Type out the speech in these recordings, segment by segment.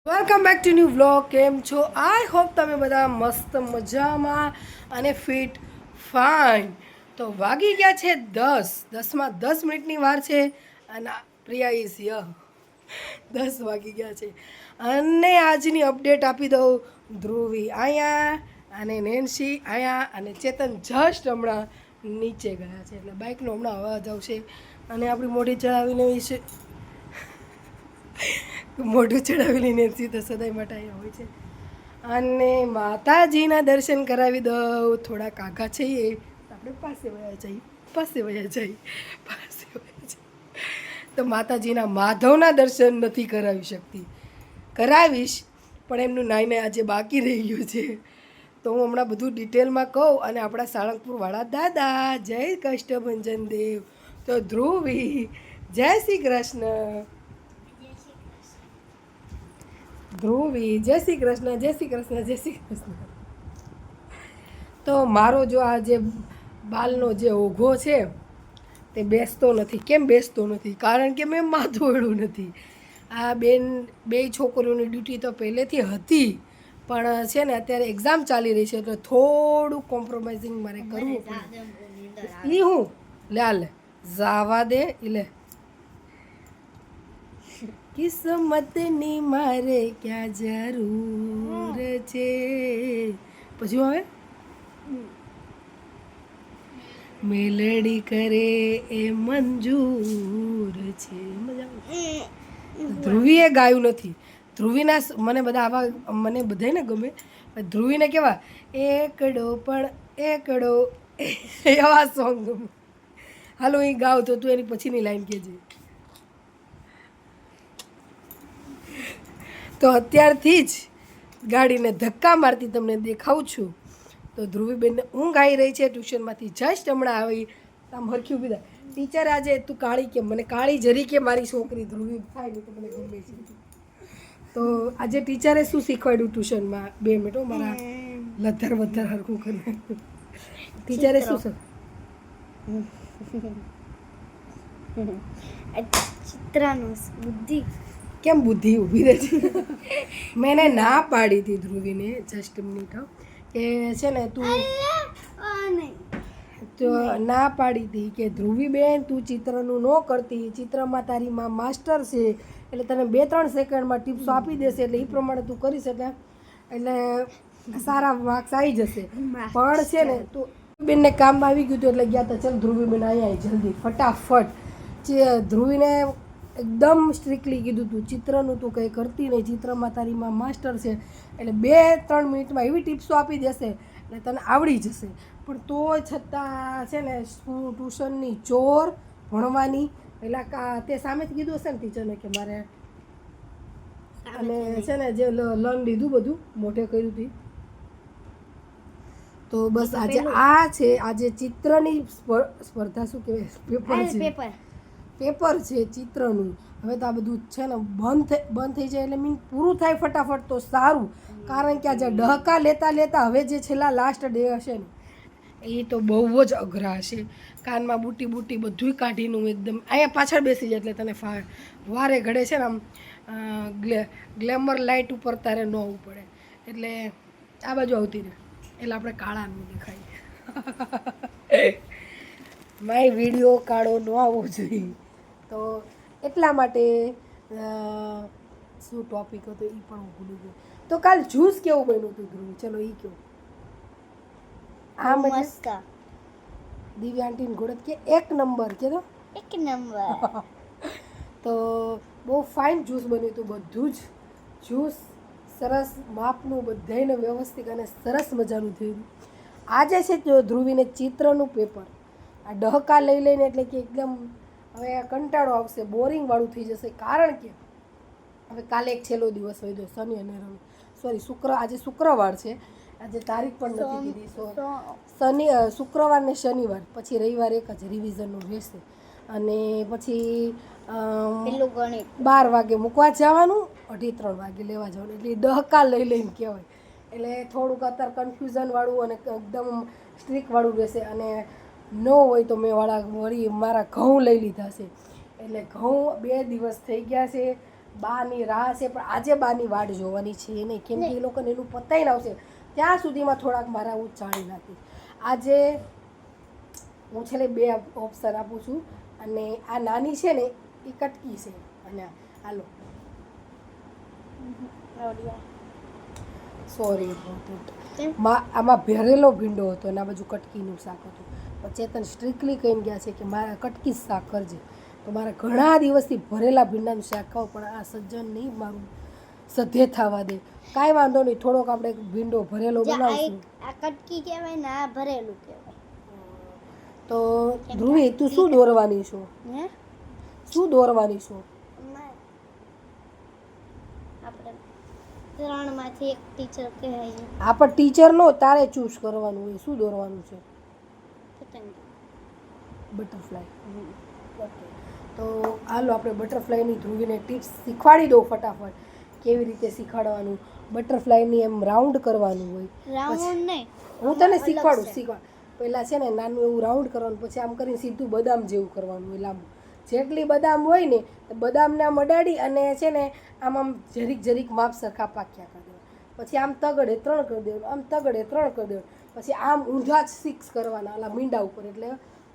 Welcome back to new vlog. કેમ છો? I hope તમે બધા મસ્ત મજામાં અને ફિટ ફાઇન. તો વાગી ગયા છે 10:10 10 મિનિટની વાર છે અને પ્રિયા ઇઝ હિયર. 10 વાગી ગયા છે અને આજની અપડેટ આપી દઉં. ધ્રુવી અહીંયા અને નેન્સી અહીંયા અને ચેતન જસ્ટ હમણાં નીચે ગયા છે એટલે બાઇકનો હમણાં અવાજ આવશે અને આપણી મોઢી ચડાવીને વિશે મોઢું ચડાવી લઈને સીધા સદાય માટે અહીંયા હોય છે અને માતાજીના દર્શન કરાવી દઉં. થોડાક આઘા છીએ આપણે પાસે વયા જઈએ તો માતાજીના માધવના દર્શન નથી કરાવી શકતી. કરાવીશ પણ એમનું નાઈને આજે બાકી રહી ગયું છે તો હું હમણાં બધું ડિટેલમાં કહું. અને આપણા સાળંગપુરવાળા દાદા જય કષ્ટભંજન દેવ. તો ધ્રુવી જય શ્રી કૃષ્ણ. ધ્રુવી જય શ્રી કૃષ્ણ. જય શ્રી કૃષ્ણ. જય શ્રી કૃષ્ણ. તો મારો જો આ જે બાલનો જે ઓઘો છે તે બેસતો નથી. કેમ બેસતો નથી? કારણ કે મેં માથું ઓળ્યું નથી. આ બે છોકરીઓની ડ્યુટી તો પહેલેથી હતી પણ છે ને અત્યારે એક્ઝામ ચાલી રહી છે તો થોડું કોમ્પ્રોમાઇઝિંગ મારે કરવું પડે. એ હું લે જાવા દે લે. કિસ્મતની મારે ક્યાં જરૂર છે. પછી હવે મેલડી કરે એ મંજૂર છે. ધ્રુવીએ ગાયું નથી. ધ્રુવીના મને બધા આવા મને બધાને ગમે. ધ્રુવીને કેવા એકડો પણ એકડો એવા સોંગ ગમે. હાલો એ ગાવ તો તું એની પછીની લાઈન કહેજે. તો અત્યારથી જ ગાડીને ધક્કા મારતી તમને દેખાઉં છું. તો ધ્રુવીબેનને ઊંઘ આવી રહી છે ટ્યુશનમાંથી જસ્ટ હમણાં આવી. આમ હરખી ઊભી થાય. ટીચર આજે તું કાળી કેમ? મને કાળી જરી કે મારી છોકરી ધ્રુવી થાય ને તો મને ગમે છે. તો આજે ટીચરે શું શીખવાડ્યું ટ્યુશનમાં? 2 મિનિટ મારા લધર વધર હરખું કરે. ટીચરે શું ચિત્રનો બુદ્ધિ કેમ બુદ્ધિ ઊભી રહે છે? મેં એને ના પાડી હતી ધ્રુવીને જસ્ટ મિનિટ કે છે ને તું તો ના પાડી હતી કે ધ્રુવીબેન તું ચિત્રનું ન કરતી. ચિત્રમાં તારી માં માસ્ટર છે એટલે તને 2-3 સેકન્ડમાં ટિપ્સો આપી દેશે એટલે એ પ્રમાણે તું કરીશ એટલે સારા માર્ક્સ આવી જશે. પણ છે ને તું બેનને કામ આવી ગયું હતું એટલે ગયા હતા. ચાલ ધ્રુવીબેન અહીંયા જલ્દી ફટાફટ. ધ્રુવીને એકદમ સ્ટ્રિક્ટલી કીધું તું ચિત્રનું તું કંઈ કરતી નહીં. ચિત્રમાં તારી માં માસ્ટર છે એટલે 2-3 મિનિટમાં એવી ટિપ્સો આપી દેશે એટલે તને આવડી જશે. પણ તો છતાં છે ને ટ્યુશનની ચોર ભણવાની પહેલાં તે સામેથી કીધું હશે ને ટીચરને કે મારે અને છે ને જે લર્ન લીધું બધું મોઢે કર્યું હતું. તો બસ આજે આ છે આજે ચિત્રની સ્પર્ધા શું કહેવાય પેપર છે ચિત્રનું. હવે તો આ બધું છે ને બંધ થઈ જાય એટલે મીન પૂરું થાય ફટાફટ તો સારું. કારણ કે આ જે ડહકા લેતા હવે જે છેલ્લા લાસ્ટ ડે હશે ને એ તો બહુ જ અઘરા હશે. કાનમાં બુટી બધુંય કાઢીને એકદમ અહીંયા પાછળ બેસી જાય એટલે તને વારે ઘડે છે ને આમ ગ્લેમર લાઇટ ઉપર તારે ન આવવું પડે એટલે આ બાજુ આવતી રહે એટલે આપણે કાળા ન દેખાય. માય વિડીયો કાળો ન આવવો જોઈએ તો એટલા માટે શું ટોપિક હતો એ પણ હું ભૂલી ગઈ. તો કાલ જ્યુસ કેવું બન્યું હતું ધ્રુવી? ચલો એ કહો. આ મસ્ત દિવ્યા આંટીને ઘોડત કે 1 નંબર કે તો 1 નંબર. તો બહુ ફાઇન જ્યુસ બન્યું હતું. બધું જ જ્યુસ સરસ માપનું બધાને વ્યવસ્થિત અને સરસ મજાનું થયું. આજે છે જો ધ્રુવીને ચિત્રનું પેપર આ ડહકા લઈને એટલે કે એકદમ હવે કંટાળો આવશે, બોરિંગવાળું થઈ જશે. કારણ કે હવે કાલે એક છેલ્લો દિવસ હોય તો શનિ અને રવિ આજે શુક્રવાર છે. આજે તારીખ પણ નથી કીધી. શુક્રવાર ને શનિવાર પછી રવિવાર એક જ રિવિઝનનું રહેશે અને પછી 12 વાગે મૂકવા જવાનું, 2:30 વાગે લેવા જવાનું. એટલે ડહકા લઈને કહેવાય. એટલે થોડુંક અત્યારે કન્ફ્યુઝનવાળું અને એકદમ સ્ટ્રિકવાળું રહેશે. અને ન હોય તો મેં વળી મારા ઘઉં લઈ લીધા છે એટલે ઘઉં 2 દિવસ થઈ ગયા છે બાની રાહ છે, પણ આજે બાની વાટ જોવાની છે નહીં, કેમ કે એ લોકોને એનું પતાઈને આવશે ત્યાં સુધીમાં થોડાક મારા હું ચાળી નાખીશ. આજે હું છેલ્લે 2 ઓપ્શન આપું છું, અને આ નાની છે ને એ કટકી છે, અને હાલો સોરી આમાં ભરેલો ભીંડો હતો અને આ બાજુ કટકીનું શાક હતું. પણ ચેતન સ્ટ્રિક્ટલી કહીને ગયા છે કે મારા કટકી જ શાક કરજે, તો મારે ઘણા દિવસથી ભરેલા ભીંડાનું શાક ખાવું, પણ આ સજ્જન નહીં મારું સધે થવા દે. કાંઈ વાંધો નહીં, થોડોક આપણે ભીંડો ભરેલો બનાવશું. આ કટકી કહેવાય ને આ ભરેલું કહેવાય. તો ધ્રુવી તું શું દોરવાની છો? હે શું દોરવાની છો? આપણે 3માંથી એક ટીચર કહેવાય. આ પણ ટીચરનો તારે ચૂઝ કરવાનું હોય. શું દોરવાનું છે? પતંગ. બટરફ્લાય. ઓકે, તો હાલો આપણે બટરફ્લાયની ધ્રુવીને ટિપ્સ શીખવાડી દો ફટાફટ. કેવી રીતે શીખવાડવાનું? બટરફ્લાયની એમ રાઉન્ડ કરવાનું હોય. રાઉન્ડ નહીં, હું તને શીખવાડ. પહેલાં છે ને નાનું એવું રાઉન્ડ કરવાનું, પછી આમ કરીને સીધું બદામ જેવું કરવાનું હોય લાંબુ. જેટલી બદામ હોય ને તો બદામને આમ અડાડી અને છે ને આમ જરીક જરીક માપ સરખા પાક્યા કરી દેવા. પછી આમ તગડે 3 કરી દેવાનું, આમ તગડે 3 કરી દેવાનું. પછી આમ ઊંધા જ 6 કરવાના ઓલા મીંડા ઉપર, એટલે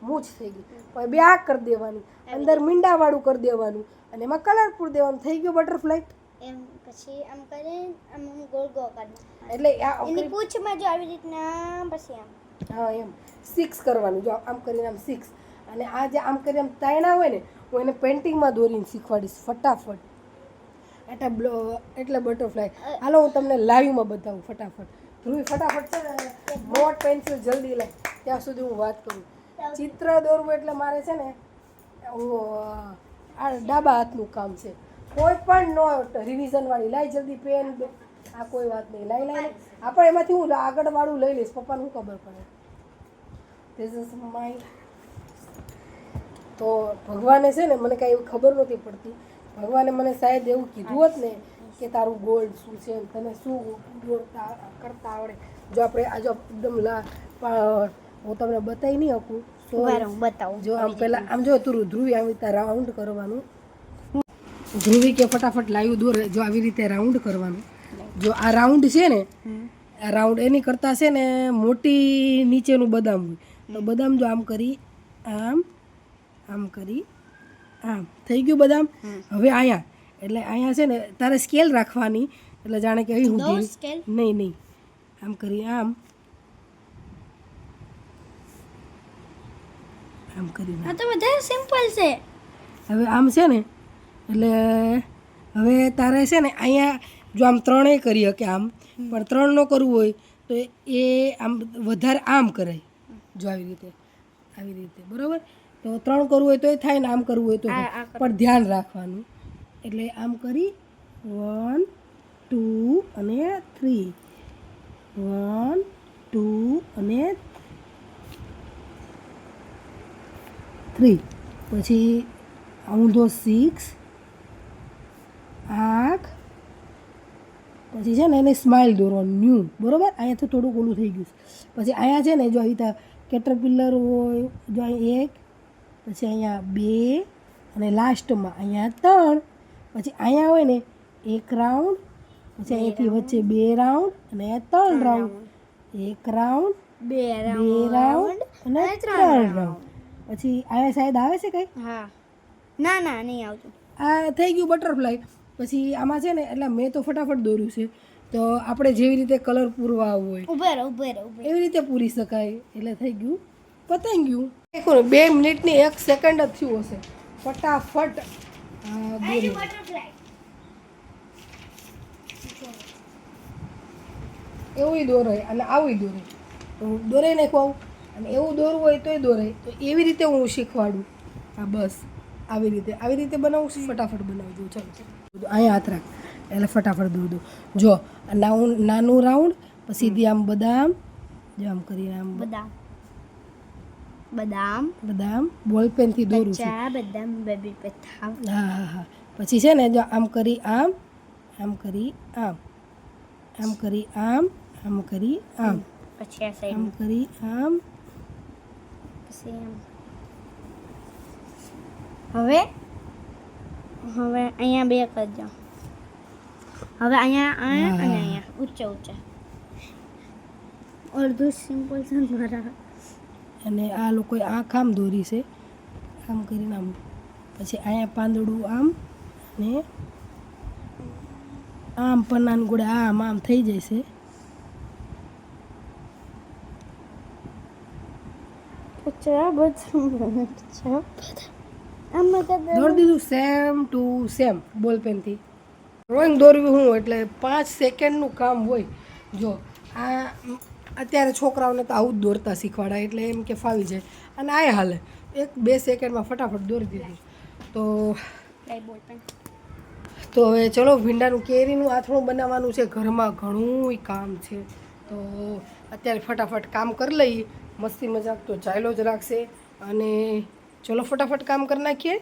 મૂછ થઈ ગઈ. પછી 2 આ કરી દેવાની, અંદર મીંડાવાળું કરી દેવાનું, અને એમાં કલર પૂર દેવાનું. થઈ ગયું બટરફ્લાય. એમ પછી આમ કરીને આમ ગોળ ગોળ કાઢવાનું. એટલે એની પૂંછમાં જો આવી રીતના પછી આમ હા એમ 6 કરવાનું. જો આમ કરીને આમ 6, અને આ જે આમ કરી આમ તાયણા હોય ને હું એને પેઇન્ટિંગમાં દોરીને શીખવાડીશ ફટાફટ. એટલે બટરફ્લાય. હાલો હું તમને લાઈવમાં બતાવું ફટાફટ. ધ્રુવી ફટાફટ છે ને નોટ પેન્સિલ જલ્દી લાવ, ત્યાં સુધી હું વાત કરું. ચિત્ર દોરવું એટલે મારે છે ને આ ડાબા હાથનું કામ છે. કોઈ પણ નોટ રિવિઝનવાળી લાઈ જલ્દી પેન. આ કોઈ વાત નહીં, લાઈ આપણે એમાંથી હું આગળવાળું લઈ લઈશ, પપ્પાને શું ખબર પડે. This is my. તો ભગવાને છે ને મને કાંઈ એવી ખબર નહોતી પડતી. ભગવાને મને શાયદ એવું કીધું હોત ને કે તારું ગોલ્ડ શું છે, તને શું કરતા આવડે. જો આપણે આ જો એકદમ હું તમને બતાવી નહીં શકું. બતાવું. જો આમ પહેલાં આમ જો તું ધ્રુવી આવી રીતે રાઉન્ડ કરવાનું. ધ્રુવી કે ફટાફટ લાઈવ દોરે. જો આવી રીતે રાઉન્ડ કરવાનું. જો આ રાઉન્ડ છે ને, આ રાઉન્ડ એની કરતાં છે ને મોટી નીચેનું બદામ હોય, તો બદામ જો આમ કરી આમ કરી આમ થઈ ગયું બદામ. હવે અહીંયા એટલે અહીંયા છે ને તારે સ્કેલ રાખવાની, એટલે જાણે કે અહીં સુધી નહીં આમ કરી આમ કરી. આ તો વધારે સિમ્પલ છે. હવે આમ છે ને એટલે હવે તારે છે ને અહીંયા જો આમ 3 કરી શકે આમ, પણ 3 ન કરવું હોય તો એ આમ વધારે આમ કરાય. જો આવી રીતે બરાબર. તો 3 કરવું હોય તો એ થાય ને આમ કરવું હોય તો, પણ ધ્યાન રાખવાનું. એટલે આમ કરી 1 2 અને 3, 1 2 અને 3. પછી ઊંધો 6 8. પછી છે ને એને સ્માઇલ દોરવાનું ન્યૂ, બરાબર. અહીંયાથી થોડુંક ઓલું થઈ ગયું. પછી અહીંયા છે ને જો આવી રીતે કેટરપિલર હોય, જો અહીં 1, પછી અહીંયા 2, અને લાસ્ટમાં અહીંયા 3. પછી અહીંયા હોય ને 1 રાઉન્ડ, પછી અહીંયાથી વચ્ચે 2 રાઉન્ડ, અને 3 રાઉન્ડ. 1 રાઉન્ડ, 2 રાઉન્ડ, અને 3 રાઉન્ડ. પછી અહીંયા શાયદ આવે છે કંઈ? હા, ના નહીં આવતું. આ થઈ ગયું બટરફ્લાય. પછી આમાં છે ને એટલે મેં તો ફટાફટ દોર્યું છે, તો આપણે જેવી રીતે કલર પૂરવા હોય એવી રીતે પૂરી શકાય. એટલે થઈ ગયું, પતાઈ ગયું. 2 મિનિટની 1 સેકન્ડ જ થયું હશે. ફટાફટ એવું દોરાય અને આવું દોરાય. તો દોરાઈ નાખવું, અને એવું દોરવું હોય તોય દોરાય. તો એવી રીતે હું શીખવાડું. હા બસ આવી રીતે બનાવું. ફટાફટ બનાવી દઉં. ચાલો અહીંયા હાથ રાખ એટલે ફટાફટ દોર દઉં. જો નાનું રાઉન્ડ, પછી સીધી આમ બદામ, જો આમ કરીને આમ બદામ બોલ પેનથી દોરું છું. હા. પછી છે ને જો આમ કરી આમ કરી આમ કરી આમ કરી આમ, પછી આમ કરી આમ. હવે હવે અહીંયા બે કરજો. હવે અહીંયા અને હા. અહીંયા ઊંચે ઊંચે. અડધું સિમ્પલ છે મારા. અને આ લોકોએ આંખ આમ દોરી છે, આમ કરીને આમ, પછી અહીંયા પાંદડું આમ, ને આમ પન્નાન ગોળે આમ થઈ જશે. અચ્છા બધું છે. આમાં તો દોરી દીધું સેમ ટુ સેમ બોલપેનથી. ડ્રોઈંગ દોરવી હું એટલે 5 સેકન્ડનું કામ હોય. જો આ અત્યારે છોકરાઓને તો આવું જ દોરતા શીખવાડાય એટલે એમ કે ફાવી જાય, અને આ હાલે 1-2 સેકન્ડમાં ફટાફટ દોરી દીધું. તો બોલપેન. તો હવે ચલો ભીંડાનું કેરીનું આથણું બનાવવાનું છે, ઘરમાં ઘણું કામ છે. તો અત્યારે ફટાફટ કામ કરી લઈએ. મસ્તી મજાક તો ચાલ્યો જ રાખશે, અને ચલો ફટાફટ કામ કરી નાખીએ.